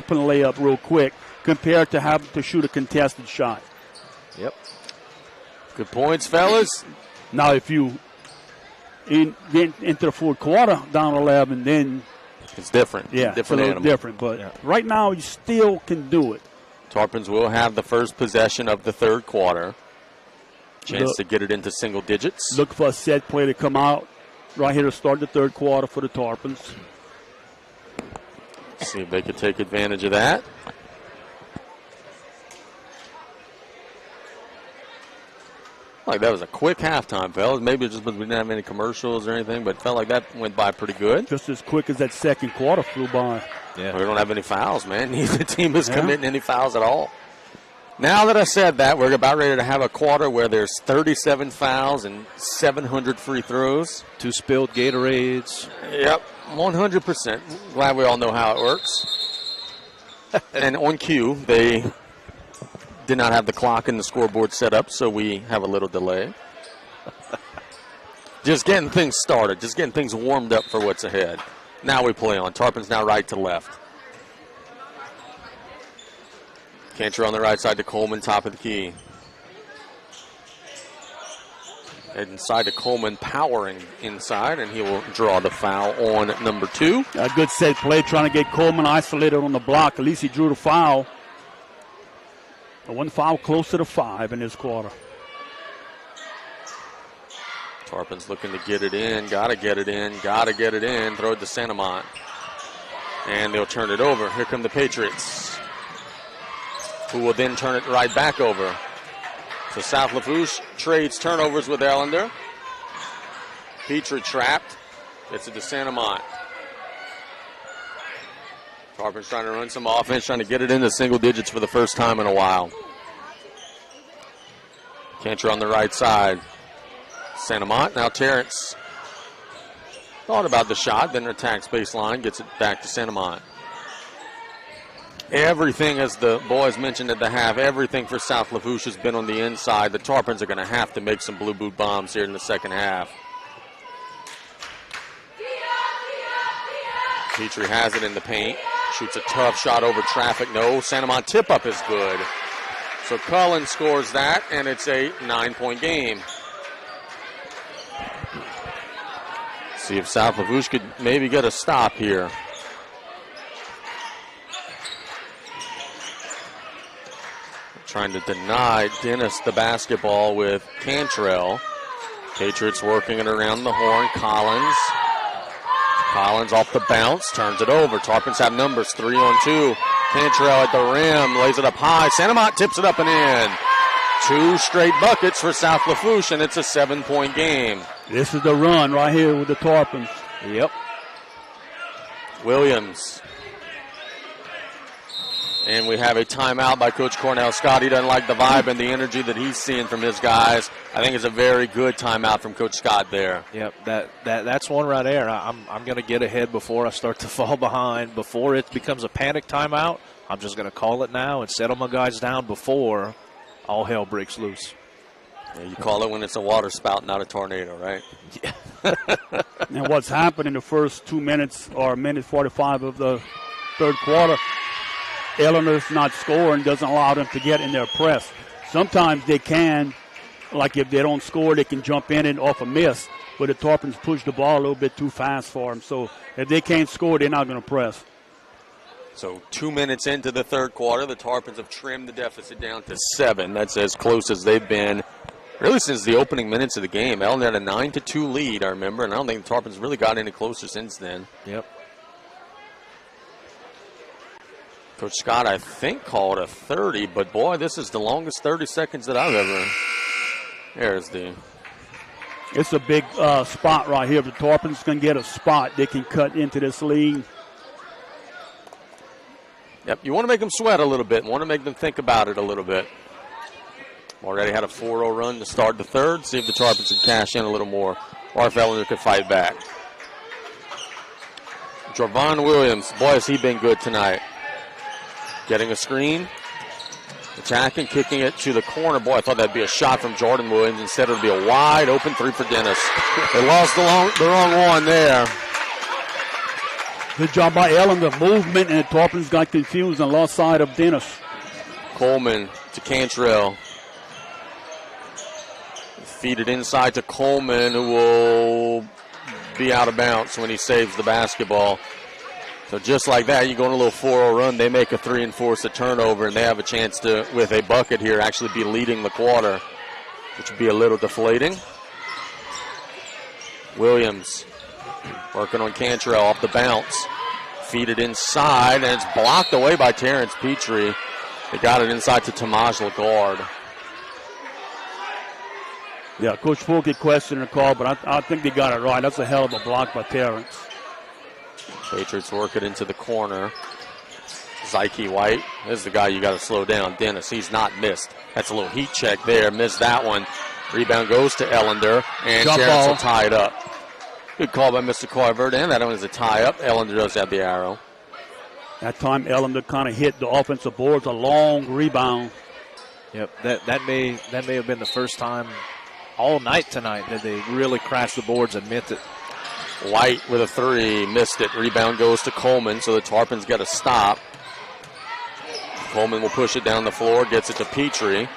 open layup real quick compared to having to shoot a contested shot. Yep. Good points, fellas. Now, if you get into the fourth quarter down 11, then it's different. Yeah, different it's a animal. Different, but right now you still can do it. Tarpons will have the first possession of the third quarter. Chance to get it into single digits. Look for a set play to come out right here to start the third quarter for the Tarpons. See if they could take advantage of that. Like that was a quick halftime, fellas. Maybe it's just because we didn't have any commercials or anything, but it felt like that went by pretty good. Just as quick as that second quarter flew by. Yeah. We don't have any fouls, man. Neither team is committing any fouls at all. Now that I said that, we're about ready to have a quarter where there's 37 fouls and 700 free throws. 2 spilled Gatorades. Yep, 100%. Glad we all know how it works. And on cue, they did not have the clock and the scoreboard set up, so we have a little delay. Just getting things started, just getting things warmed up for what's ahead. Now we play on. Tarpons now right to left. Cantor on the right side to Coleman, top of the key. Inside to Coleman, powering inside, and he will draw the foul on number 2. A good set play, trying to get Coleman isolated on the block. At least he drew the foul. One foul close to the 5 in this quarter. Tarpons looking to get it in. Got to get it in. Got to get it in. Throw it to Santamont. And they'll turn it over. Here come the Patriots, who will then turn it right back over. So South Lafourche trades turnovers with Ellender. Petrie trapped. Gets it to Santamont. Tarpons trying to run some offense, trying to get it into single digits for the first time in a while. Cantor on the right side. Santamont, now Terrence. Thought about the shot, then attacks baseline, gets it back to Santamont. Everything, as the boys mentioned at the half, everything for South Lafourche has been on the inside. The Tarpons are going to have to make some blue boot bombs here in the second half. Petrie has it in the paint. Shoots a tough shot over traffic. No, Santamont tip-up is good. So Cullen scores that, and it's a 9-point game. See if South Lafourche could maybe get a stop here. Trying to deny Dennis the basketball with Cantrell. Patriots working it around the horn. Collins off the bounce, turns it over. Tarpons have numbers, 3-on-2. Cantrell at the rim, lays it up high. Santamont tips it up and in. 2 straight buckets for South Lafourche, and it's a 7-point game. This is the run right here with the Tarpons. Yep. Williams. And we have a timeout by Coach Cornell Scott. He doesn't like the vibe and the energy that he's seeing from his guys. I think it's a very good timeout from Coach Scott there. Yep, that's one right there. I'm going to get ahead before I start to fall behind. Before it becomes a panic timeout, I'm just going to call it now and settle my guys down before all hell breaks loose. Yeah, you call it when it's a water spout, not a tornado, right? Yeah. And what's happened in the first 2 minutes or minute 45 of the third quarter, Ellender's not scoring, doesn't allow them to get in their press. Sometimes they can, like if they don't score, they can jump in and off a miss, but the Tarpons push the ball a little bit too fast for them. So if they can't score, they're not going to press. So 2 minutes into the third quarter, the Tarpons have trimmed the deficit down to 7. That's as close as they've been really since the opening minutes of the game. Ellender had a 9-2 lead, I remember, and I don't think the Tarpons really got any closer since then. Yep. Coach Scott, I think, called a 30, but boy, this is the longest 30 seconds that I've ever. There's the. It's a big spot right here. If the Tarpons can get a spot, they can cut into this lead. Yep, you want to make them sweat a little bit, want to make them think about it a little bit. Already had a 4-0 run to start the third. See if the Tarpons can cash in a little more, or if Ellender could fight back. Jorvon Williams, boy, has he been good tonight. Getting a screen, attacking, kicking it to the corner. Boy, I thought that'd be a shot from Jordan Williams. Instead, it would be a wide open 3 for Dennis. They lost the wrong one there. Good job by Ellender. Movement, and the Tarpons got confused and lost sight of Dennis. Coleman to Cantrell. Feed it inside to Coleman, who will be out of bounds when he saves the basketball. So just like that, you go on a little 4-0 run. They make a 3 and force a turnover, and they have a chance to, with a bucket here, actually be leading the quarter, which would be a little deflating. Williams working on Cantrell off the bounce. Feed it inside, and it's blocked away by Terrence Petrie. They got it inside to Tamaj Lagarde. Yeah, Coach Fulke questioned the call, but I think they got it right. That's a hell of a block by Terrence. Patriots work it into the corner. Zyke White is the guy you got to slow down. Dennis, he's not missed. That's a little heat check there. Missed that one. Rebound goes to Ellender, and Jump Terrence ball. will tie it up. Good call by Mr. Carver, and that one is a tie-up. Ellender does have the arrow. That time Ellender kind of hit the offensive boards, a long rebound. Yep, that may have been the first time all night tonight that they really crashed the boards and meant it. White with a 3, missed it. Rebound goes to Coleman, so the Tarpons got to stop. Coleman will push it down the floor, gets it to Petrie.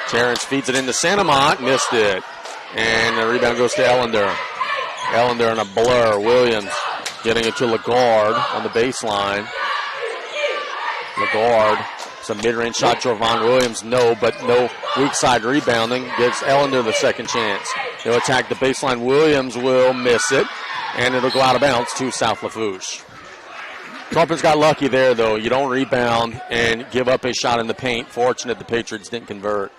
Terrence feeds it into Santamont, missed it. And the rebound goes to Ellender. Ellender in a blur. Williams getting it to Lagarde on the baseline. Lagarde, it's a mid-range shot. Jorvon Williams, no, but no weak side rebounding. Gives Ellender the second chance. He'll attack the baseline. Williams will miss it, and it'll go out of bounds to South Lafourche. Tarpons got lucky there, though. You don't rebound and give up a shot in the paint. Fortunate the Patriots didn't convert.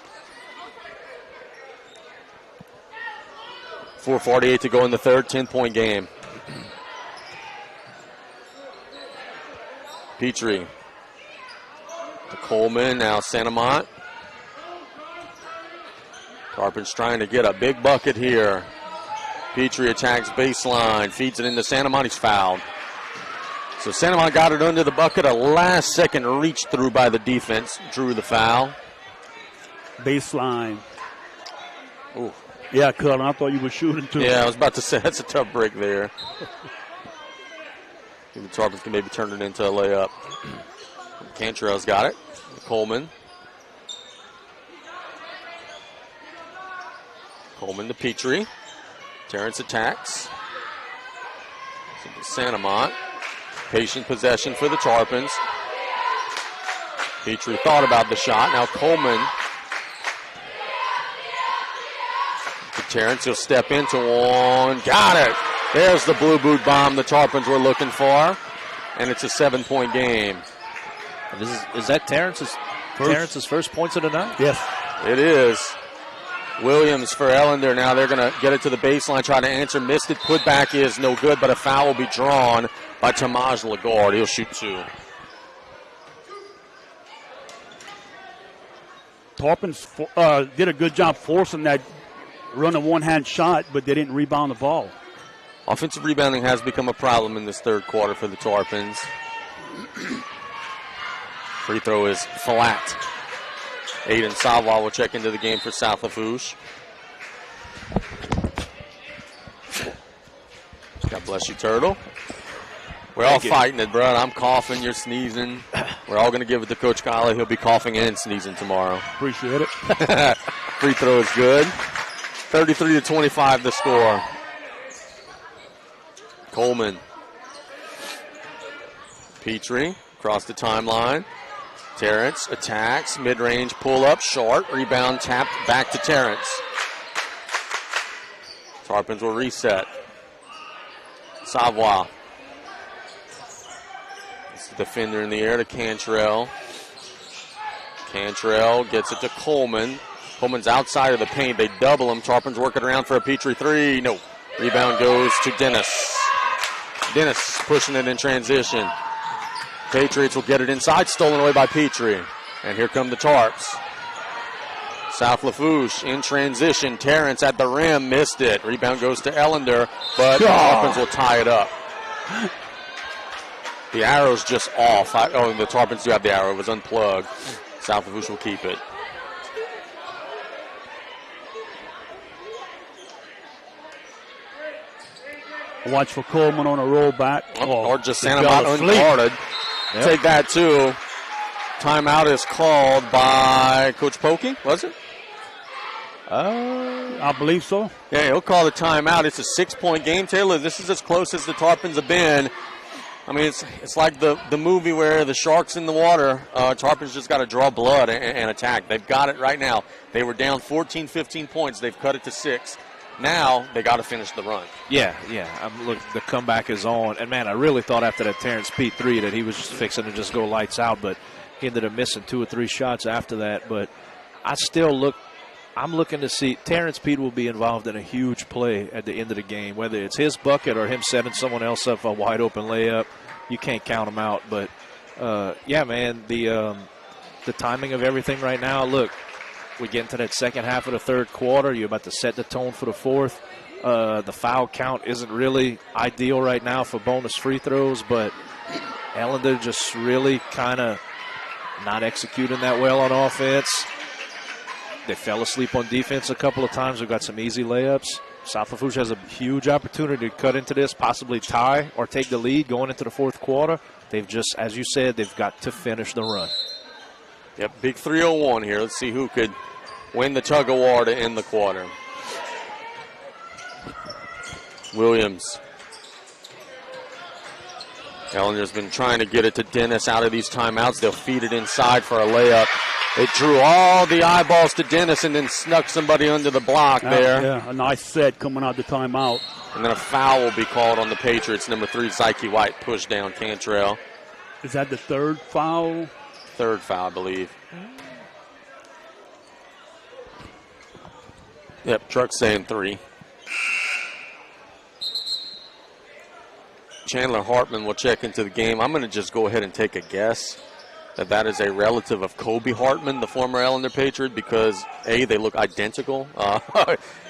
4:48 to go in the third, 10-point game. Petrie to Coleman, now Santamont. Tarpons trying to get a big bucket here. Petrie attacks baseline, feeds it into Santamont. He's fouled. So Santamont got it under the bucket. A last-second reach through by the defense drew the foul. Baseline. Ooh. Yeah, Cullen, I thought you were shooting too. Yeah, I was about to say, that's a tough break there. The Tarpons can maybe turn it into a layup. Cantrell's got it. Coleman. Coleman to Petrie. Terrence attacks. Santamont. Patient possession for the Tarpons. Petrie thought about the shot. Now Coleman. Terrence will step into one. Got it. There's the blue boot bomb the Tarpons were looking for. And it's a 7-point game. Is that Terrence's first points of the night? Yes. It is. Williams for Ellender. Now they're going to get it to the baseline, try to answer. Missed it. Putback is no good, but a foul will be drawn by Tamaj Lagarde. He'll shoot 2. Tarpons did a good job forcing that run a one-hand shot, but they didn't rebound the ball. Offensive rebounding has become a problem in this third quarter for the Tarpons. Free throw is flat. Aiden Savoy will check into the game for South Lafourche. God bless you, Turtle. We're all fighting it, bro. I'm coughing, you're sneezing. We're all going to give it to Coach Colley. He'll be coughing and sneezing tomorrow. Appreciate it. Free throw is good. 33-25 the score. Coleman. Petrie across the timeline. Terrence attacks, mid-range pull-up, short, rebound tapped back to Terrence. Tarpons will reset. Savoy. It's the defender in the air to Cantrell. Cantrell gets it to Coleman. Coleman's outside of the paint. They double him. Tarpons working around for a Petrie 3. No. Rebound goes to Dennis. Dennis pushing it in transition. Patriots will get it inside. Stolen away by Petrie. And here come the Tarps. South Lafourche in transition. Terrence at the rim. Missed it. Rebound goes to Ellender. But the Tarpons will tie it up. The arrow's just off. The Tarpons do have the arrow. It was unplugged. South Lafourche will keep it. Watch for Coleman on a rollback. Or just Santa Mont unguarded. Yep. Take that, too. Timeout is called by Coach Pokey, was it? I believe so. Yeah, he'll call the timeout. It's a 6-point game, Taylor. This is as close as the Tarpons have been. I mean, it's like the movie where the shark's in the water. Tarpons just got to draw blood and attack. They've got it right now. They were down 14, 15 points. They've cut it to 6. Now they got to finish the run. Yeah. Look, the comeback is on. And, man, I really thought after that Terrence Pete 3 that he was just fixing to just go lights out, but he ended up missing 2 or 3 shots after that. But I'm looking to see Terrence Pete will be involved in a huge play at the end of the game, whether it's his bucket or him setting someone else up for a wide open layup. You can't count him out. But, yeah, man, the timing of everything right now, look, we get into that second half of the third quarter. You're about to set the tone for the fourth. The foul count isn't really ideal right now for bonus free throws, but Ellender just really kind of not executing that well on offense. They fell asleep on defense a couple of times. We've got some easy layups. South Lafourche has a huge opportunity to cut into this, possibly tie or take the lead going into the fourth quarter. They've just, as you said, they've got to finish the run. Yep, big 3-0-1 here. Let's see who could win the tug-of-war to end the quarter. Williams. Ellender's been trying to get it to Dennis out of these timeouts. They'll feed it inside for a layup. They drew all the eyeballs to Dennis and then snuck somebody under the block there. Yeah, a nice set coming out the timeout. And then a foul will be called on the Patriots. Number 3, Zyke White, pushed down Cantrell. Is that the third foul? Third foul, I believe. Yep, Truck's saying 3. Chandler Hartman will check into the game. I'm going to just go ahead and take a guess that is a relative of Kobe Hartman, the former Ellender Patriot, because, A, they look identical,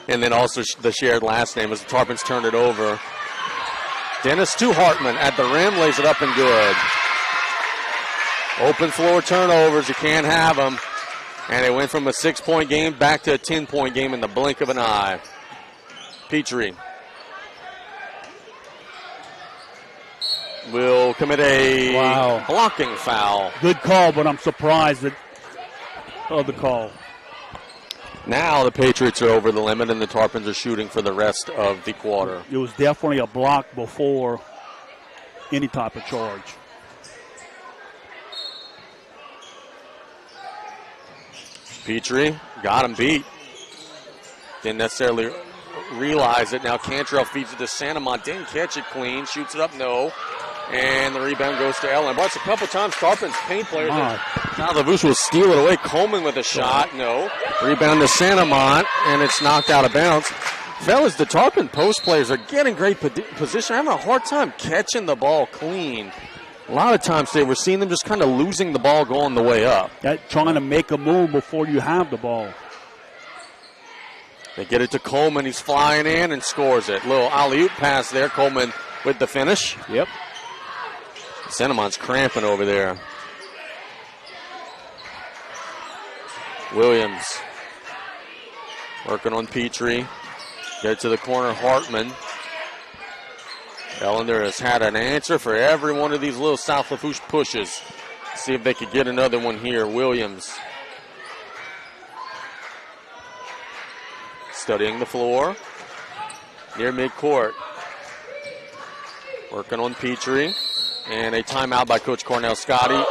and then also the shared last name as the Tarpons turn it over. Dennis to Hartman at the rim, lays it up and good. Open floor turnovers, you can't have them. And it went from a 6-point game back to a 10-point game in the blink of an eye. Petrie will commit a blocking foul. Good call, but I'm surprised of the call. Now the Patriots are over the limit and the Tarpons are shooting for the rest of the quarter. It was definitely a block before any type of charge. Petrie got him beat. Didn't necessarily realize it. Now Cantrell feeds it to Santamont. Didn't catch it clean. Shoots it up, no. And the rebound goes to Ellen. But it's a couple times Tarpons paint players. Now Lafourche will steal it away. Coleman with a shot, no. Rebound to Santamont, and it's knocked out of bounds. Fellas, the Tarpon post players are getting great position. Having a hard time catching the ball clean. A lot of times they were seeing them just kind of losing the ball going the way up. Trying to make a move before you have the ball. They get it to Coleman. He's flying in and scores it. Little alley-oop pass there. Coleman with the finish. Yep. Santamont's cramping over there. Williams working on Petrie. Get it to the corner. Hartman. Ellender has had an answer for every one of these little South Lafourche pushes. See if they could get another one here. Williams studying the floor near midcourt. Working on Petrie. And a timeout by Coach Cornell Scotty.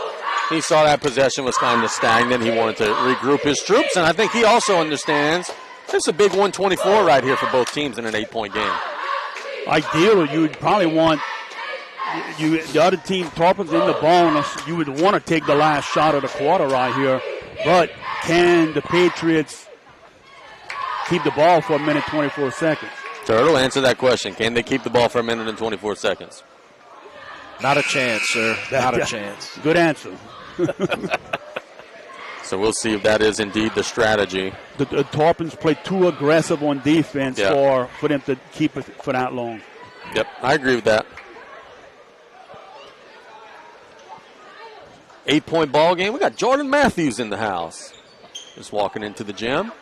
He saw that possession was kind of stagnant. He wanted to regroup his troops, and I think he also understands it's a big 124 right here for both teams in an 8-point game. Ideally, you would probably want the other team, Tarpons in the bonus, you would want to take the last shot of the quarter right here. But can the Patriots keep the ball for a minute 24 seconds? Turtle, answer that question. Can they keep the ball for a minute and 24 seconds? Not a chance, sir. Not a chance. Good answer. So we'll see if that is indeed the strategy. The Tarpons play too aggressive on defense for them to keep it for that long. Yep, I agree with that. 8-point ball game. We got Jordan Matthews in the house. Just walking into the gym.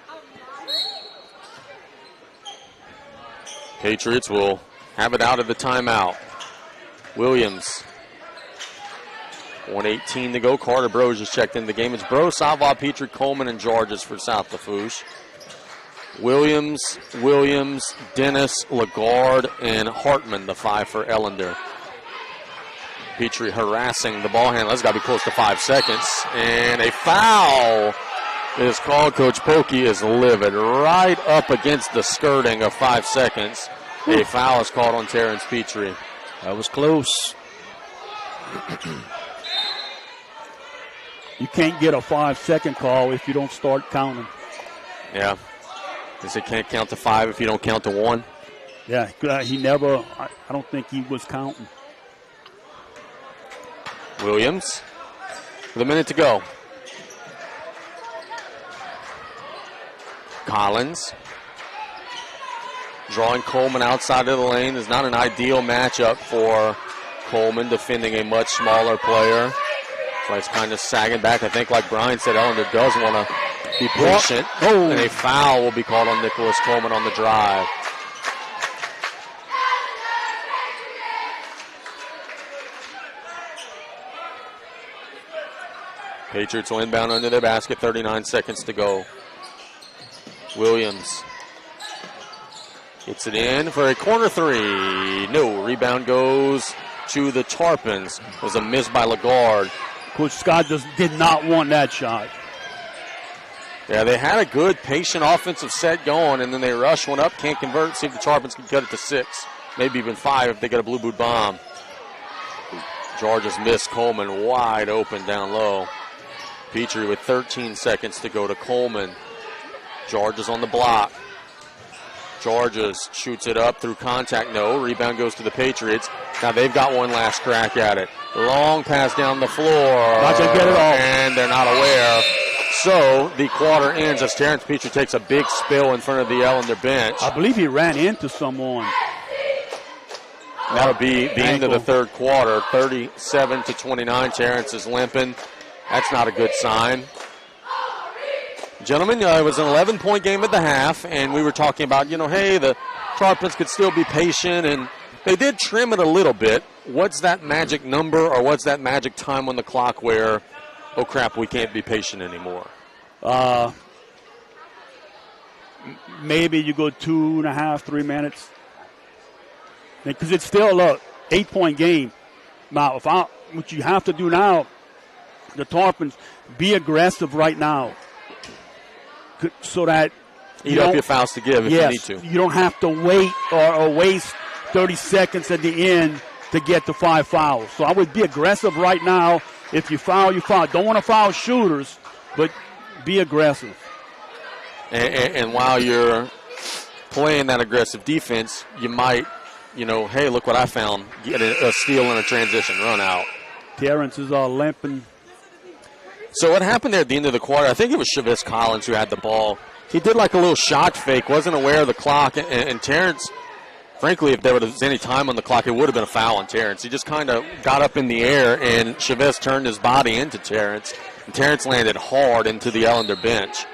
Patriots will have it out of the timeout. Williams. 1:18 to go. Carter Bros just checked in the game. It's Bro, Savoie, Petrie, Coleman, and Georges for South Lafourche. Williams, Dennis, Lagarde, and Hartman, the 5 for Ellender. Petrie harassing the ball handler. That's got to be close to 5 seconds. And a foul is called. Coach Pokey is livid. Right up against the skirting of 5 seconds. A foul is called on Terrence Petrie. That was close. You can't get a 5-second call if you don't start counting. Yeah. Because they can't count to 5 if you don't count to 1. Yeah, he never, I don't think he was counting. Williams with a minute to go. Collins drawing Coleman outside of the lane is not an ideal matchup for Coleman, defending a much smaller player. So he's kind of sagging back. I think, like Brian said, Ellender does want to be patient. Oh. And a foul will be called on Nicholas Coleman on the drive. Patriots will inbound under their basket, 39 seconds to go. Williams gets it in for a corner 3. No, rebound goes to the Tarpons. It was a miss by Lagarde. Coach Scott did not want that shot. Yeah, they had a good, patient offensive set going, and then they rush one up, can't convert, see if the Tarpons can cut it to 6, maybe even 5 if they get a blue boot bomb. Georges missed Coleman wide open down low. Petrie with 13 seconds to go to Coleman. Georges on the block. Georges shoots it up through contact. No. Rebound goes to the Patriots. Now they've got one last crack at it. Long pass down the floor. Not to get it off. And they're not aware. So the quarter ends as Terrence Petrie takes a big spill in front of the Ellender bench. I believe he ran into someone. That'll be the end of the third quarter. 37-29. Terrence is limping. That's not a good sign. Gentlemen, it was an 11-point game at the half, and we were talking about, hey, the Tarpons could still be patient, and they did trim it a little bit. What's that magic number, or what's that magic time on the clock where, oh, crap, we can't be patient anymore? Maybe you go 2.5, 3 minutes. Because it's still a 8-point game. Now, what you have to do now, the Tarpons, be aggressive right now. So that eat up your fouls to give if you need to. You don't have to wait or waste 30 seconds at the end to get to 5 fouls. So I would be aggressive right now. If you foul, you foul. Don't want to foul shooters, but be aggressive. And while you're playing that aggressive defense, you might, hey, look what I found. Get a steal and a transition run out. Terrence is limping. So what happened there at the end of the quarter, I think it was Chavez Collins who had the ball. He did like a little shot fake, wasn't aware of the clock, and Terrence, frankly, if there was any time on the clock, it would have been a foul on Terrence. He just kind of got up in the air, and Chavez turned his body into Terrence, and Terrence landed hard into the Ellender bench.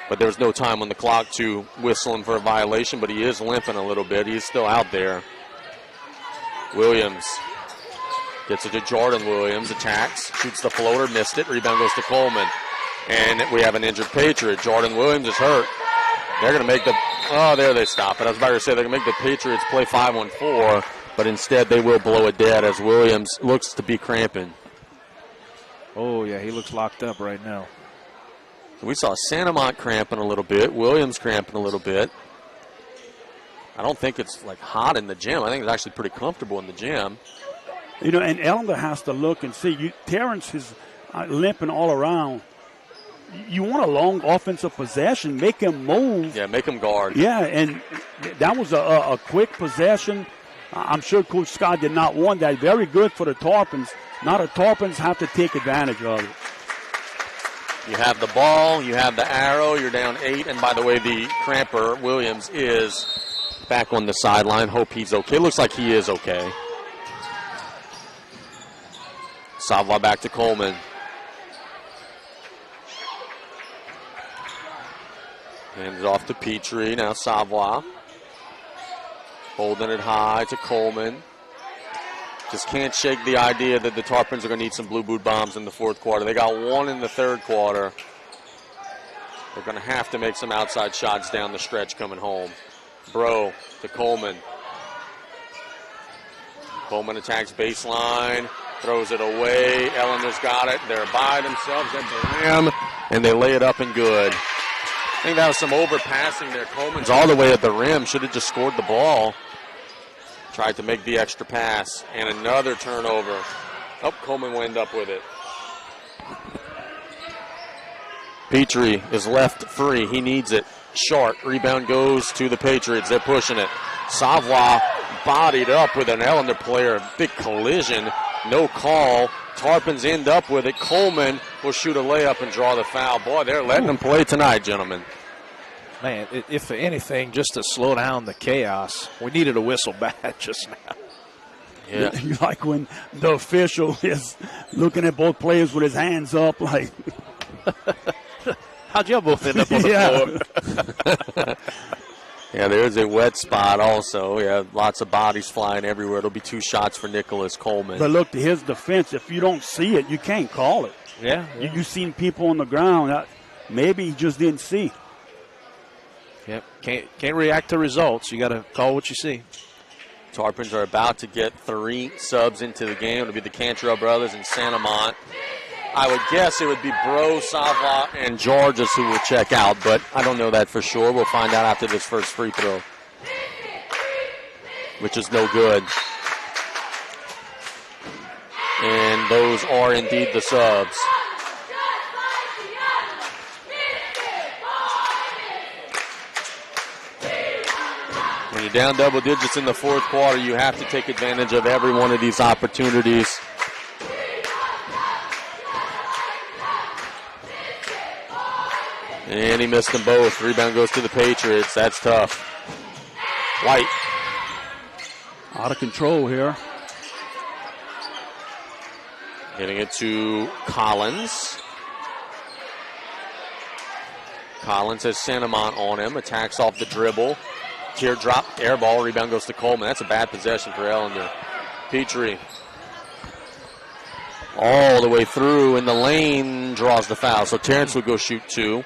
But there was no time on the clock to whistle him for a violation, but he is limping a little bit. He's still out there. Williams gets it to Jordan Williams, attacks, shoots the floater, missed it. Rebound goes to Coleman. And we have an injured Patriot. Jordan Williams is hurt. They're going to make there they stop it. I was about to say they're going to make the Patriots play 5-on-4, but instead they will blow it dead as Williams looks to be cramping. Oh, yeah, he looks locked up right now. We saw Santamont cramping a little bit, Williams cramping a little bit. I don't think it's like hot in the gym. I think it's actually pretty comfortable in the gym. And Ellender has to look and see. Terrence is limping all around. You want a long offensive possession. Make him move. Yeah, make him guard. Yeah, and that was a quick possession. I'm sure Coach Scott did not want that. Very good for the Tarpons. Now the Tarpons have to take advantage of it. You have the ball. You have the arrow. You're down 8. And by the way, the cramper, Williams, is back on the sideline. Hope he's okay. Looks like he is okay. Savoie back to Coleman. Hands it off to Petrie. Now Savoie. Holding it high to Coleman. Just can't shake the idea that the Tarpons are going to need some blue boot bombs in the fourth quarter. They got one in the third quarter. They're going to have to make some outside shots down the stretch coming home. Bro to Coleman. Coleman attacks baseline, throws it away. Ellender's got it. They're by themselves at the rim, and they lay it up and good. I think that was some overpassing there. Coleman's all the way at the rim. Should have just scored the ball. Tried to make the extra pass, and another turnover. Oh, Coleman will end up with it. Petrie is left free. He needs it. Short. Rebound goes to the Patriots. They're pushing it. Savoie bodied up with an Ellender player. Big collision. No call. Tarpons end up with it. Coleman will shoot a layup and draw the foul. Boy, they're letting them play tonight, gentlemen. Man, if for anything, just to slow down the chaos, we needed a whistle bad just now. Yeah. Like when the official is looking at both players with his hands up, like. How'd y'all both end up on the floor? Yeah, there's a wet spot also. Yeah, lots of bodies flying everywhere. It'll be 2 shots for Nicholas Coleman. But look, to his defense, if you don't see it, you can't call it. Yeah. You've seen people on the ground. Maybe he just didn't see. Yep. Can't react to results. You got to call what you see. Tarpons are about to get 3 subs into the game. It'll be the Cantrell brothers and Santamont. I would guess it would be Bro, Savoie, and Georges who will check out, but I don't know that for sure. We'll find out after this first free throw, which is no good. And those are indeed the subs. When you're down double digits in the fourth quarter, you have to take advantage of every one of these opportunities. And he missed them both. Rebound goes to the Patriots. That's tough. White. Out of control here. Getting it to Collins. Collins has Santamont on him. Attacks off the dribble. Teardrop, air ball. Rebound goes to Coleman. That's a bad possession for Ellender. Petrie. All the way through in the lane. Draws the foul. So Terrence will go shoot 2.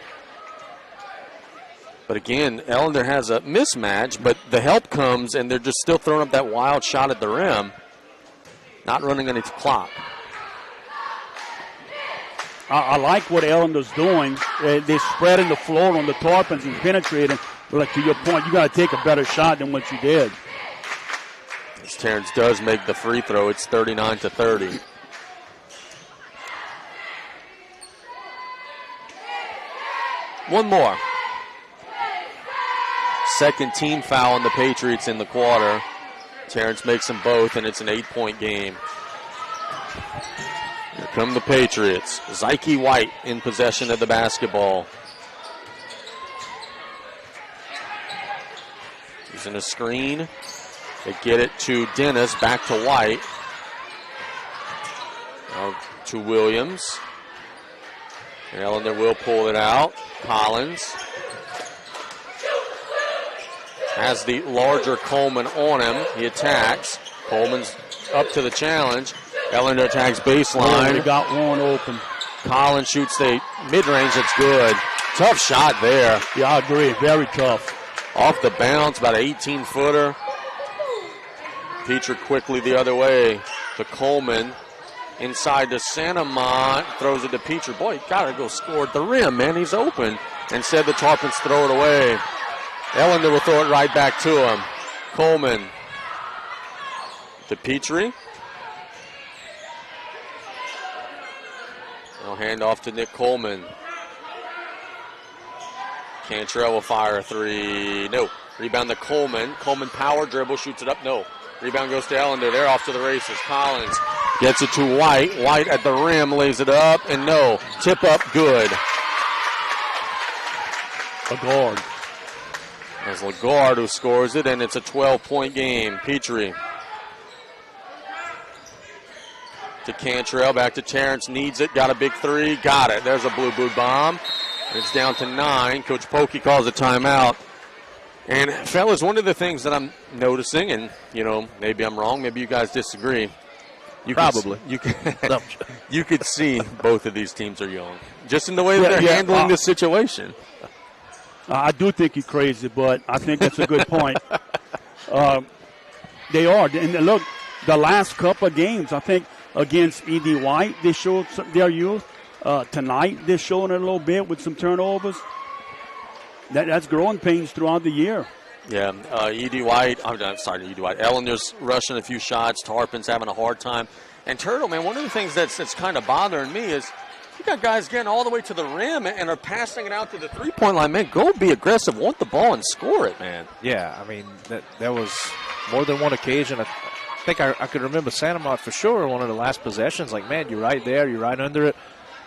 But again, Ellender has a mismatch, but the help comes, and they're just still throwing up that wild shot at the rim. Not running any clock. I like what Ellender's doing. They're spreading the floor on the Tarpons and penetrating. But to your point, you got to take a better shot than what you did. As Terrence does make the free throw, it's 39-30. One more. Second team foul on the Patriots in the quarter. Terrence makes them both, and it's an 8-point game. Here come the Patriots. Zyke White in possession of the basketball. Using a screen. They get it to Dennis, back to White. Now to Williams. Ellender will pull it out. Collins has the larger Coleman on him. He attacks. Coleman's up to the challenge. Ellender attacks baseline. They got one open. Collins shoots the mid-range. That's good. Tough shot there. Yeah, I agree. Very tough. Off the bounce, about an 18-footer. Petrie quickly the other way to Coleman. Inside to Santamont. Throws it to Petrie. Boy, you got to go score at the rim, man. He's open. Instead, the Tarpons throw it away. Ellender will throw it right back to him. Coleman to Petrie. Now hand off to Nick Coleman. Cantrell will fire a 3. No. Rebound to Coleman. Coleman power dribble, shoots it up. No. Rebound goes to Ellender. They're off to the races. Collins gets it to White. White at the rim, lays it up, and no. Tip up, good. Lagarde. There's Lagarde who scores it, and it's a 12-point game. Petrie to Cantrell, back to Terrence, needs it, got a big 3, got it. There's a blue boot bomb. It's down to 9. Coach Pokey calls a timeout. And, fellas, one of the things that I'm noticing, and, maybe I'm wrong, maybe you guys disagree. Probably. You could see both of these teams are young, just in the way that they're handling this situation. I do think you're crazy, but I think that's a good point. They are. And look, the last couple of games, I think against E.D. White, they showed their youth. Tonight, they're showing it a little bit with some turnovers. That's growing pains throughout the year. Yeah, E.D. White, E.D. White. Ellender's rushing a few shots. Tarpon's having a hard time. And Turtle, man, one of the things that's kind of bothering me is you got guys getting all the way to the rim and are passing it out to the three-point line. Man, go be aggressive, want the ball, and score it, man. Yeah, I mean, that was more than one occasion. I think I could remember Santa Mont for sure, one of the last possessions. Like, man, you're right there, you're right under it.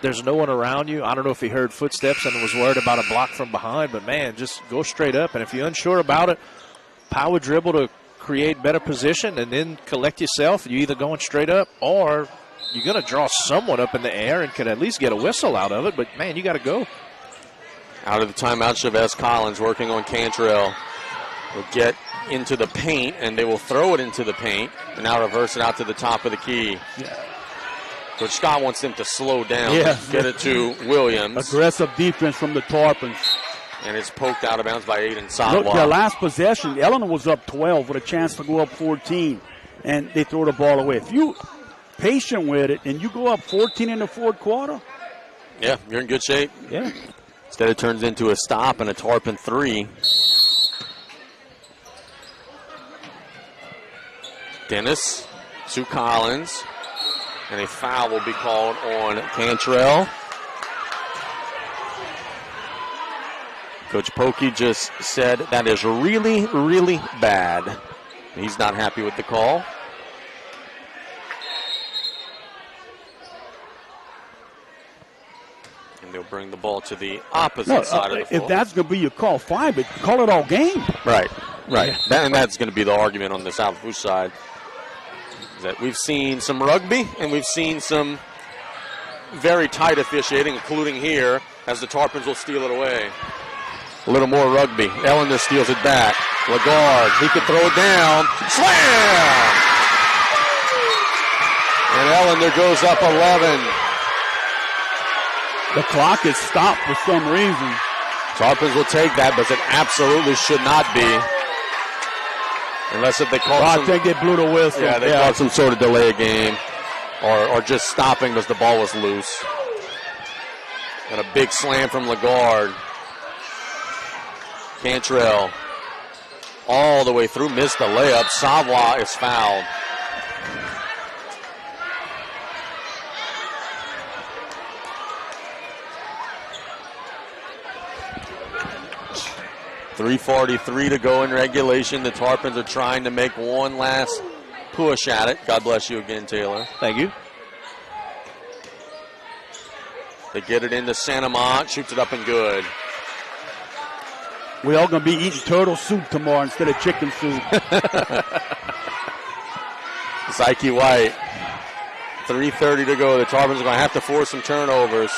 There's no one around you. I don't know if he heard footsteps and was worried about a block from behind, but, man, just go straight up. And if you're unsure about it, power dribble to create better position and then collect yourself. You're either going straight up or you're going to draw someone up in the air and could at least get a whistle out of it. But, man, you got to go. Out of the timeout, Chavez Collins working on Cantrell. Will get into the paint, and they will throw it into the paint and now reverse it out to the top of the key. Yeah. Coach Scott wants them to slow down, get it to Williams. Aggressive defense from the Tarpons. And it's poked out of bounds by Aiden Sadwa. Look, their last possession, Ellender was up 12 with a chance to go up 14, and they throw the ball away. If you patient with it and you go up 14 in the fourth quarter. Yeah, you're in good shape. Yeah. Instead it turns into a stop and a Tarpon 3. Dennis to Collins. And a foul will be called on Cantrell. Coach Pokey just said that is really, really bad. He's not happy with the call. And they'll bring the ball to the opposite side of the floor. If that's going to be your call, fine, but call it all game. Right. And that's going to be the argument on the South Lafourche side. That we've seen some rugby and we've seen some very tight officiating, including here, as the Tarpons will steal it away. A little more rugby. Ellender steals it back. Lagarde, he could throw it down. Slam! And Ellender goes up 11. The clock is stopped for some reason. Tarpons will take that, but it absolutely should not be. Unless if they call I think they blew the whistle. Yeah, they called some sort of delay game or just stopping because the ball was loose. And a big slam from Lagarde. Cantrell all the way through, missed the layup. Savoie is fouled. .343 to go in regulation. The Tarpons are trying to make one last push at it. God bless you again, Taylor. Thank you. They get it into Santa Mont, shoots it up and good. We're all going to be eating turtle soup tomorrow instead of chicken soup. Zyke White. 3:30 to go. The Tarpons are going to have to force some turnovers.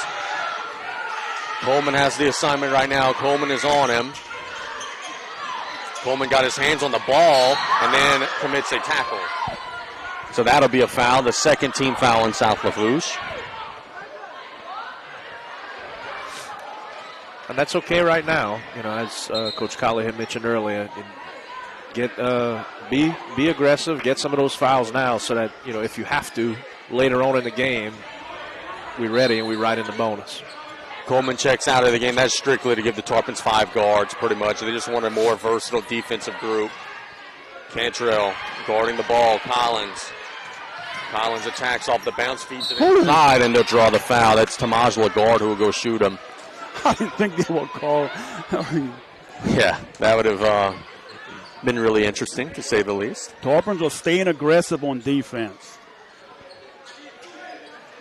Coleman has the assignment right now. Coleman is on him. Coleman got his hands on the ball and then commits a tackle. So that'll be a foul, the second team foul in South Lafourche. And that's okay right now, as Coach Colley had mentioned earlier. Be aggressive, get some of those fouls now so that, if you have to, later on in the game, we're ready and we're right in the bonus. Coleman checks out of the game. That's strictly to give the Tarpons 5 guards, pretty much. They just want a more versatile defensive group. Cantrell guarding the ball. Collins attacks off the bounce, feeds it inside, and they'll draw the foul. That's Tamaj Lagarde who will go shoot him. I didn't think they would call. Yeah, that would have been really interesting, to say the least. Tarpons are staying aggressive on defense.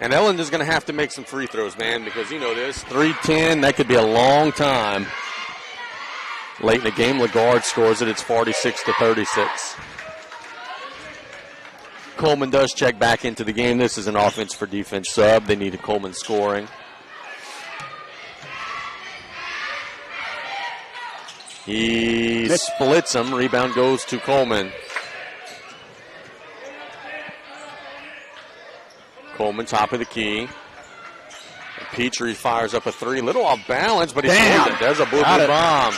And Ellender's going to have to make some free throws, man, because you know this. 3:10, that could be a long time. Late in the game, Lagarde scores it. It's 46-36. Coleman does check back into the game. This is an offense for defense sub. They needed Coleman scoring. He splits them. Rebound goes to Coleman. Coleman, top of the key. Petrie fires up a three. Little off balance, but he scores it. There's a blue bomb.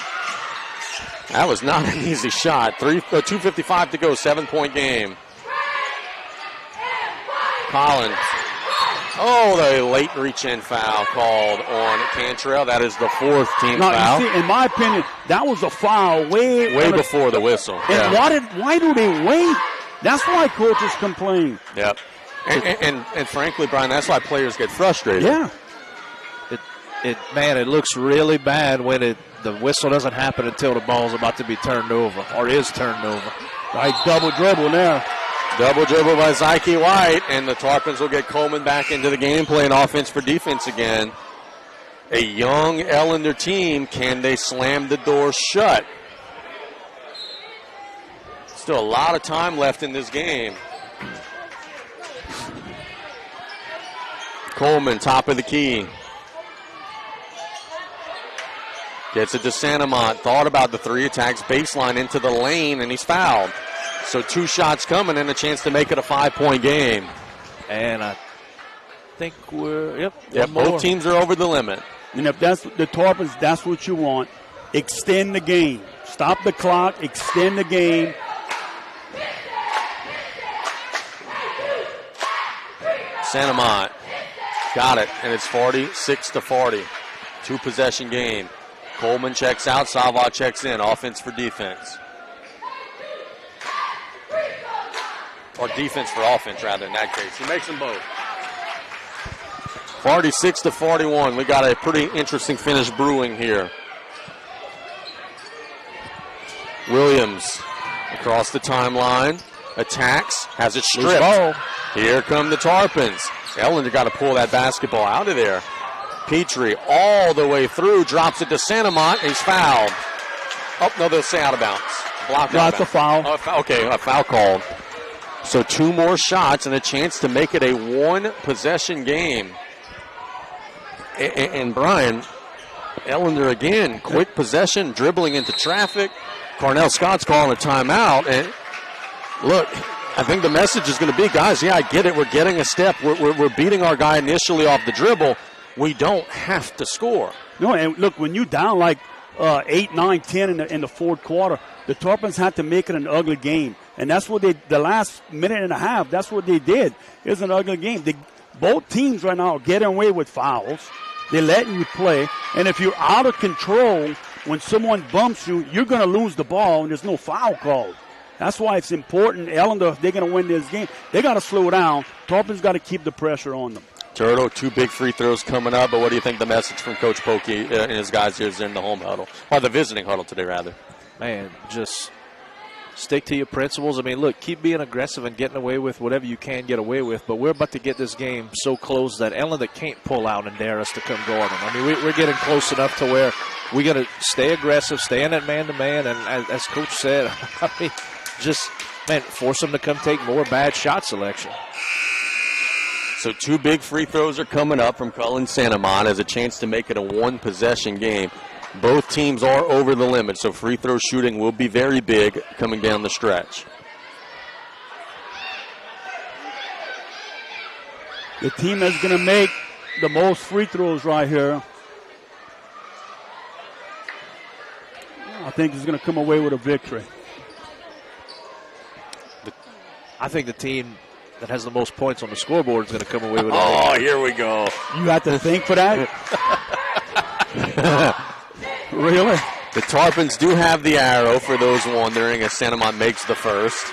That was not an easy shot. 2:55 to go, 7-point game. Collins. Oh, the late reach-in foul called on Cantrell. That is the 4th team foul. You see, in my opinion, that was a foul way before the whistle. And why do they wait? That's why coaches complain. Yep. And frankly, Brian, that's why players get frustrated. Yeah. It looks really bad when the whistle doesn't happen until the ball's about to be turned over or is turned over. Like double dribble now. Double dribble by Zyke White, and the Tarpons will get Coleman back into the game, playing offense for defense again. A young Ellender team, can they slam the door shut? Still a lot of time left in this game. Coleman, top of the key. Gets it to Santamont. Thought about the three, attacks baseline into the lane, and he's fouled. So 2 shots coming and a chance to make it a 5-point game. And I think we're, both teams are over the limit. And if that's the Tarpons, that's what you want. Extend the game. Stop the clock, extend the game. Santamont got it, and it's 46-40. 2-possession game. Coleman checks out, Sava checks in. Offense for defense. Or defense for offense, rather, in that case. He makes them both. 46-41. We got a pretty interesting finish brewing here. Williams across the timeline. Attacks. Has it stripped. Here come the Tarpons. Ellender got to pull that basketball out of there. Petrie all the way through. Drops it to Santamont. He's fouled. Oh, no, they'll say out of bounds. Blocked out of bounds. That's a foul. Oh, okay, a foul called. So 2 more shots and a chance to make it a 1-possession game. And Brian, Ellender again, quick possession, dribbling into traffic. Carnell Scott's calling a timeout. And look, I think the message is going to be, guys, yeah, I get it. We're getting a step. We're beating our guy initially off the dribble. We don't have to score. No, and look, when you down like 8, 9, 10 in the 4th quarter, the Tarpons had to make it an ugly game. And that's what the last minute and a half, that's what they did. It was an ugly game. Both teams right now are getting away with fouls. They're letting you play. And if you're out of control, when someone bumps you, you're going to lose the ball, and there's no foul called. That's why it's important. Ellender, if they're going to win this game, they got to slow down. Tarpons got to keep the pressure on them. Turtle, 2 big free throws coming up, but what do you think the message from Coach Pokey and his guys here is in the home huddle, or the visiting huddle today, rather? Man, just stick to your principles. I mean, look, keep being aggressive and getting away with whatever you can get away with, but we're about to get this game so close that Ellender can't pull out and dare us to come guard them. I mean, we're getting close enough to where we got to stay aggressive, stay in that man-to-man, and as Coach said, I mean, just, force them to come take more bad shot selection. So 2 big free throws are coming up from Cullen Santamont as a chance to make it a 1-possession game. Both teams are over the limit, so free throw shooting will be very big coming down the stretch. The team that's going to make the most free throws right here, I think is going to come away with a victory. I think the team that has the most points on the scoreboard is going to come away with it. Oh, here we go. You have to think for that? Really? The Tarpons do have the arrow for those wondering as Santamont makes the first.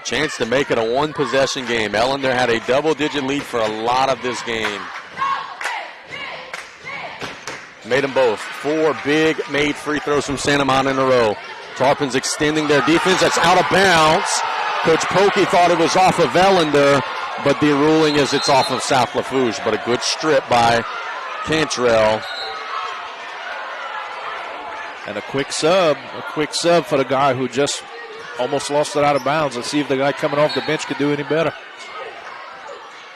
Chance to make it a 1-possession game. Ellender had a double-digit lead for a lot of this game. Made them both. 4 big made free throws from Santamont in a row. Tarpons extending their defense. That's out of bounds. Coach Pokey thought it was off of Ellender, but the ruling is it's off of South Lafourche. But a good strip by Cantrell. And a quick sub for the guy who just almost lost it out of bounds. Let's see if the guy coming off the bench could do any better.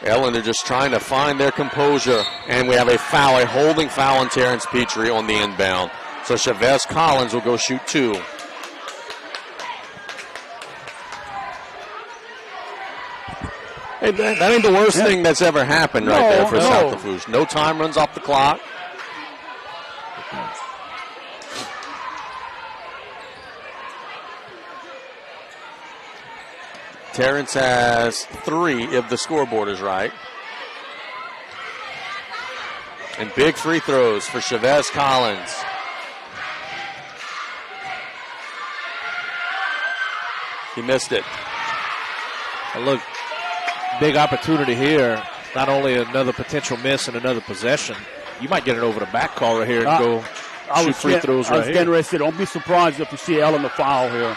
Ellender just trying to find their composure. And we have a foul, a holding foul on Terrence Petrie on the inbound. So Chavez Collins will go shoot 2. Hey, that ain't the worst thing that's ever happened right there for South Lafourche. No time runs off the clock. Terrence has 3 if the scoreboard is right. And big free throws for Chavez Collins. He missed it. And look, big opportunity here. Not only another potential miss and another possession, you might get it over the back corner here and go shoot free throws right here. I was getting ready to say, don't be surprised if you see Ellender foul here.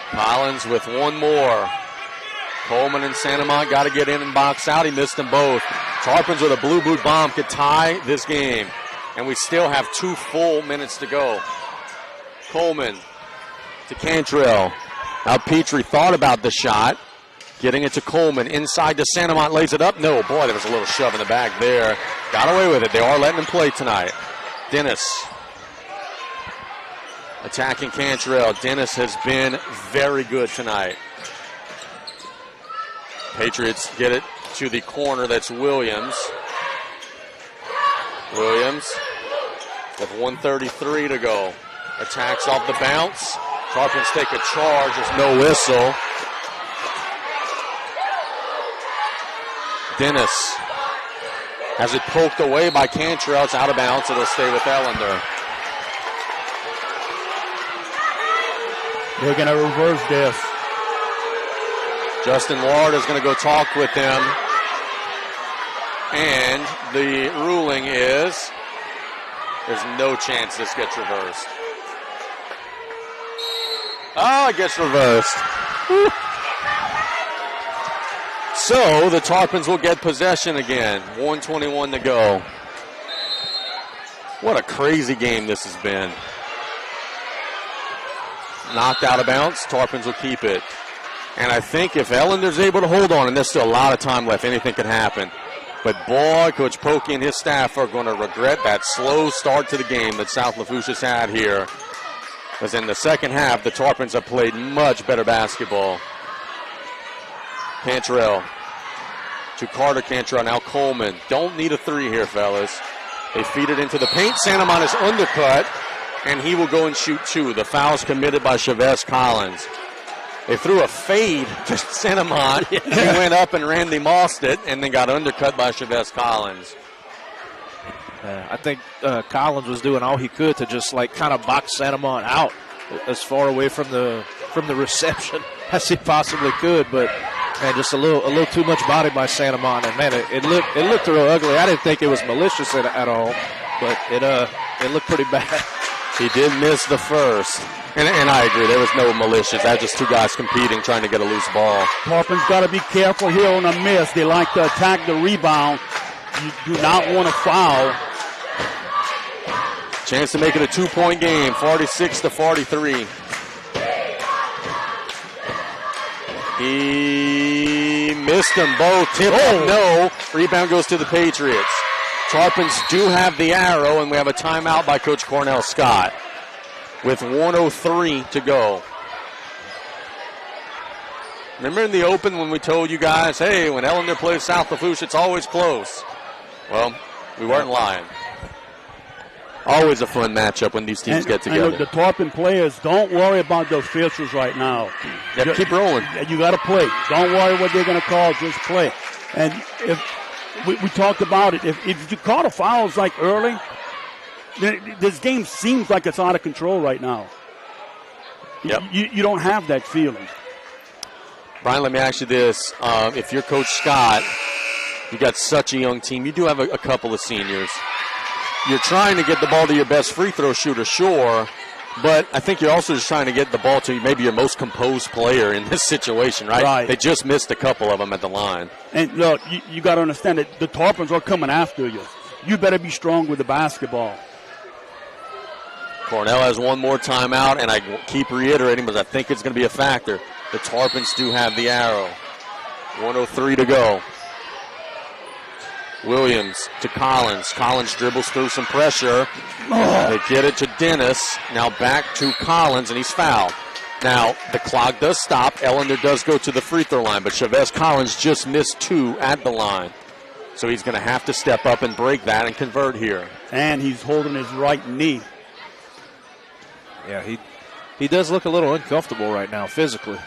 Collins with 1 more. Coleman and Santamont got to get in and box out. He missed them both. Tarpons with a blue boot bomb could tie this game. And we still have 2 full minutes to go. Coleman to Cantrell. Now Petrie thought about the shot. Getting it to Coleman. Inside to Santamont. Lays it up. No, boy, there was a little shove in the back there. Got away with it. They are letting him play tonight. Dennis. Attacking Cantrell. Dennis has been very good tonight. Patriots get it to the corner. That's Williams. Williams with 1:33 to go. Attacks off the bounce. Tarpons take a charge. There's no whistle. Dennis has it poked away by Cantrell. It's out of bounds. It'll stay with Ellender. They're going to reverse this. Justin Ward is going to go talk with them. And the ruling is there's no chance this gets reversed. Oh, it gets reversed. So the Tarpons will get possession again. 1:21 to go. What a crazy game this has been. Knocked out of bounds. Tarpons will keep it. And I think if Ellender's able to hold on, and there's still a lot of time left, anything can happen. But boy, Coach Pokey and his staff are going to regret that slow start to the game that South Lafourche has had here. Because in the second half, the Tarpons have played much better basketball. Cantrell to Carter Cantrell. Now Coleman. Don't need a 3 here, fellas. They feed it into the paint. Santamont is undercut, and he will go and shoot 2. The foul's committed by Chavez Collins. They threw a fade to Santamont. He went up and Randy mossed it, and then got undercut by Chavez Collins. I think Collins was doing all he could to just like kind of box Santamont out as far away from the reception as he possibly could, but man, just a little too much body by Santamont, and man, it looked real ugly. I didn't think it was malicious at all, but it looked pretty bad. He did miss the first, and I agree. There was no malicious. That was just 2 guys competing, trying to get a loose ball. Tarpons got to be careful here on a miss. They like to attack the rebound. You do not want to foul. Chance to make it a 2-point game, 46-43. He missed them both. Tip no. Rebound goes to the Patriots. Tarpons do have the arrow, and we have a timeout by Coach Cornell Scott with 1:03 to go. Remember in the open when we told you guys, hey, when Ellender plays South Lafourche, it's always close. Well, we weren't lying. Always a fun matchup when these teams get together. And the Tarpon players, don't worry about the officials right now. Yeah, keep rolling. You got to play. Don't worry what they're going to call. Just play. And if we talked about it, if you call the fouls like early, this game seems like it's out of control right now. Yep. You don't have that feeling. Brian, let me ask you this. If you're Coach Scott, you got such a young team. You do have a couple of seniors. You're trying to get the ball to your best free throw shooter, sure, but I think you're also just trying to get the ball to maybe your most composed player in this situation, right? Right. They just missed a couple of them at the line. And look, you got to understand that the Tarpons are coming after you. You better be strong with the basketball. Cornell has one more timeout, and I keep reiterating, but I think it's going to be a factor. The Tarpons do have the arrow. 1:03 to go. Williams to Collins. Collins dribbles through some pressure. They get it to Dennis. Now back to Collins, and he's fouled. Now, the clock does stop. Ellender does go to the free throw line, but Chavez Collins just missed 2 at the line. So he's going to have to step up and break that and convert here. And he's holding his right knee. Yeah, he does look a little uncomfortable right now physically.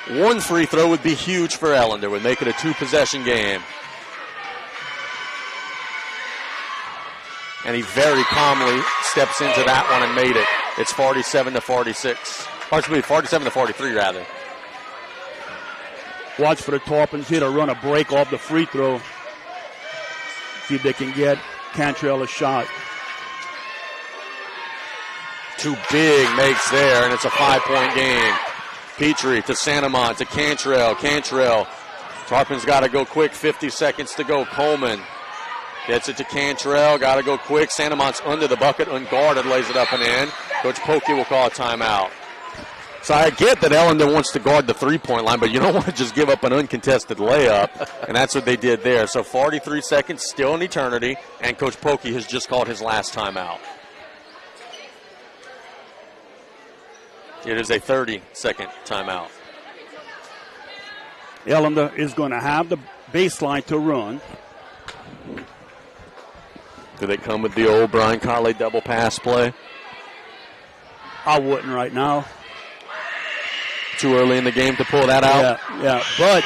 1 free throw would be huge for Ellender. Would make it a 2-possession game. And he very calmly steps into that one and made it. It's 47-46. Or excuse me, 47-43 rather. Watch for the Tarpons here to run a break off the free throw. See if they can get Cantrell a shot. Too big makes there, and it's a 5-point game. Petrie to Santamont to Cantrell. Cantrell. Tarpons got to go quick. 50 seconds to go. Coleman gets it to Cantrell. Got to go quick. Santamont's under the bucket, unguarded, lays it up and in. Coach Pokey will call a timeout. So I get that Ellender wants to guard the three-point line, but you don't want to just give up an uncontested layup, and that's what they did there. So 43 seconds, still an eternity, and Coach Pokey has just called his last timeout. It is a 30-second timeout. Ellender is going to have the baseline to run. Do they come with the old Brian Conley double pass play? I wouldn't right now. Too early in the game to pull that out? Yeah. But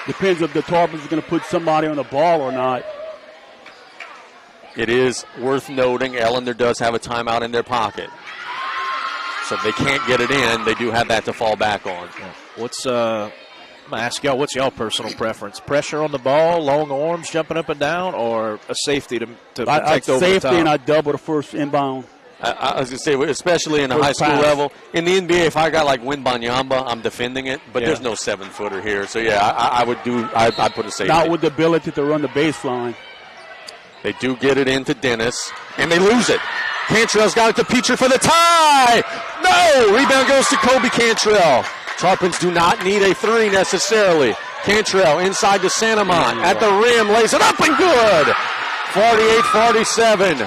depends if the Tarpons are going to put somebody on the ball or not. It is worth noting Ellender does have a timeout in their pocket. So if they can't get it in, they do have that to fall back on. Yeah. I'm going to ask y'all, what's y'all personal preference? Pressure on the ball, long arms jumping up and down, or a safety to protect over the top? Safety, and I double the first inbound. I was going to say, especially in the high school level. In the NBA, if I got like Wembanyama, I'm defending it, but there's no 7-footer here. So, yeah, I'd put a safety. Not with the ability to run the baseline. They do get it into Dennis, and they lose it. Cantrell's got it to Petrie for the tie. No! Rebound goes to Kobe Cantrell. Tarpons do not need a 3 necessarily. Cantrell inside to Santamont. At the rim, lays it up and good. 48-47.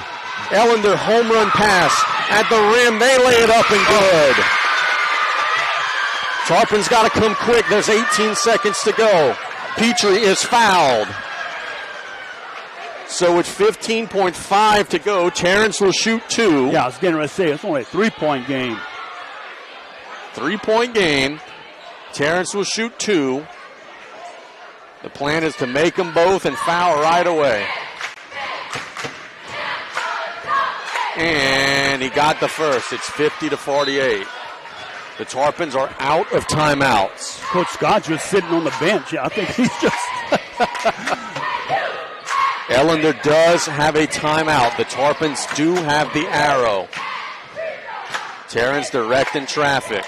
Ellender home run pass. At the rim, they lay it up and good. Tarpons got to come quick. There's 18 seconds to go. Petrie is fouled. So with 15.5 to go, Terrence will shoot 2. Yeah, I was getting ready to say, it's only a 3-point game. 3-point game. Terrence will shoot 2. The plan is to make them both and foul right away. And he got the first. It's 50-48. The Tarpons are out of timeouts. Coach Scott just sitting on the bench. Yeah, I think he's just... Ellender does have a timeout. The Tarpons do have the arrow. Terrence directing traffic.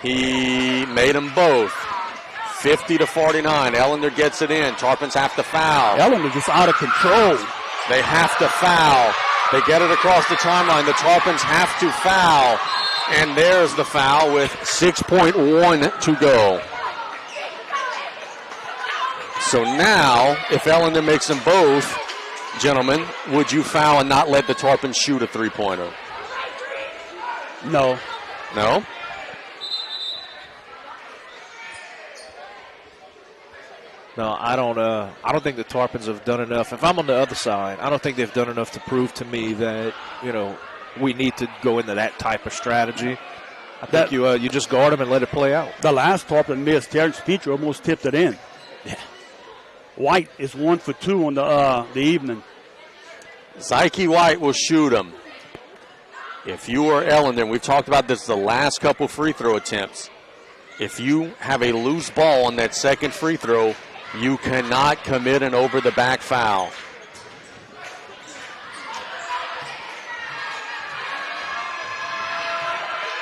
He made them both. 50-49. Ellender gets it in. Tarpons have to foul. Ellender just out of control. They have to foul. They get it across the timeline. The Tarpons have to foul. And there's the foul with 6.1 to go. So now, if Ellender makes them both, gentlemen, would you foul and not let the Tarpons shoot a three-pointer? No. No? No, I don't think the Tarpons have done enough. If I'm on the other side, I don't think they've done enough to prove to me that, we need to go into that type of strategy. I think you just guard them and let it play out. The last Tarpon missed, Terrence Petrie almost tipped it in. Yeah. White is 1 for 2 on the evening. Zyke White will shoot him. If you are Ellender, and we've talked about this the last couple free throw attempts, if you have a loose ball on that second free throw, you cannot commit an over-the-back foul.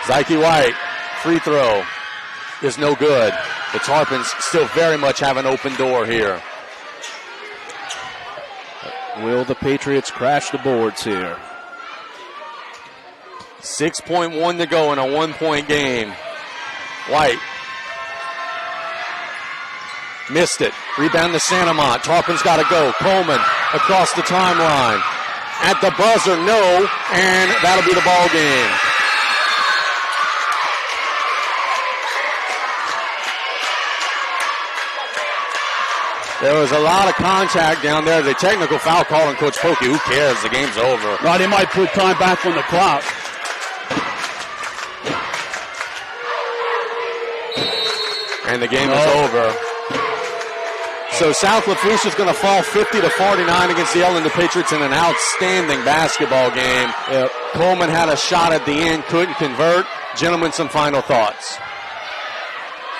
Zyke White, free throw is no good. The Tarpons still very much have an open door here. Will the Patriots crash the boards here? 6.1 to go in a 1-point game. White Missed it. Rebound to Santamont. Tarpon's got to go. Coleman across the timeline. At the buzzer, no, and that'll be the ball game. There was a lot of contact down there. The technical foul call on Coach Pokey. Who cares? The game's over. Well, they might put time back on the clock. And the game is over. So South Lafourche is going to fall 50-49 against the Ellender Patriots in an outstanding basketball game. Yep. Coleman had a shot at the end, couldn't convert. Gentlemen, some final thoughts.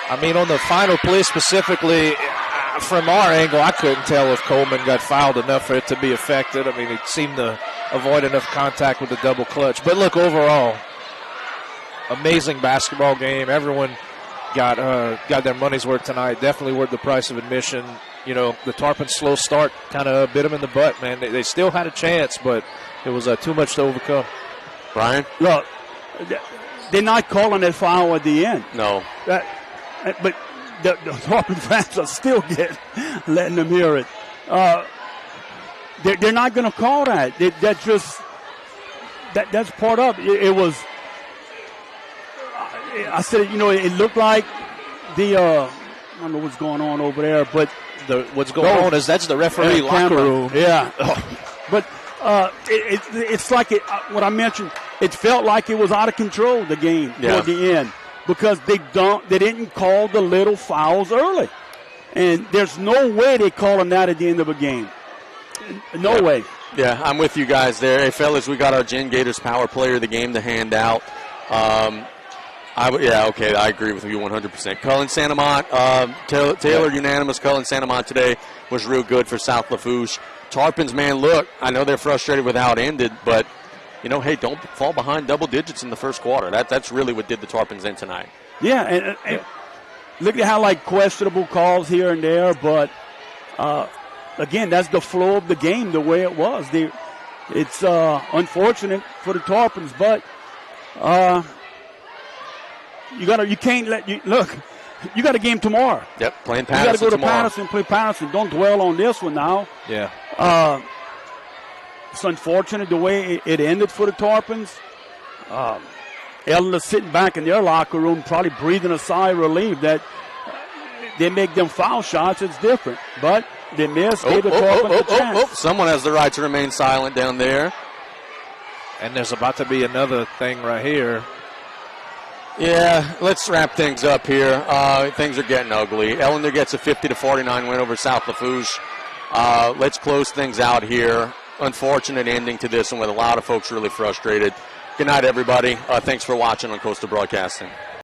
I mean, on the final play specifically, from our angle, I couldn't tell if Coleman got fouled enough for it to be affected. I mean, he seemed to avoid enough contact with the double clutch. But look, overall, amazing basketball game. Everyone got their money's worth tonight. Definitely worth the price of admission. You know, the Tarpons' slow start kind of bit them in the butt, man. They still had a chance, but it was too much to overcome. Brian? Look, they're not calling that foul at the end. No. But the Tarpon fans are still letting them hear it. They're not going to call that. That's part of it. It was. I said, you know, it looked like I don't know what's going on over there, but what's going on is that's the referee locker room. Yeah. But it's like what I mentioned. It felt like it was out of control, the game toward the end, because they didn't call the little fouls early, and there's no way they call them that at the end of a game. No way. Yeah, I'm with you guys there. Hey, fellas, we got our Gen Gators Power Player of the Game to hand out. I agree with you 100%. Cullen Santamont, Taylor unanimous. Cullen Santamont today was real good for South Lafourche. Tarpons, man, look, I know they're frustrated with how it ended, but, you know, hey, don't fall behind double digits in the first quarter. That's really what did the Tarpons in tonight. Yeah, and look at how, like, questionable calls here and there, but, again, that's the flow of the game, the way it was. It's unfortunate for the Tarpons, but you got a game tomorrow. Yep, playing Patterson tomorrow. You got to go to Patterson, play Patterson. Don't dwell on this one now. Yeah. It's unfortunate the way it ended for the Tarpons. Ellender sitting back in their locker room, probably breathing a sigh of relief that they make them foul shots. It's different, but they missed. Gave the Tarpons a chance. Someone has the right to remain silent down there. And there's about to be another thing right here. Yeah, let's wrap things up here. Things are getting ugly. Ellender gets a 50-49 win over South Lafourche. Let's close things out here. Unfortunate ending to this one with a lot of folks really frustrated. Good night, everybody. Thanks for watching on Coastal Broadcasting.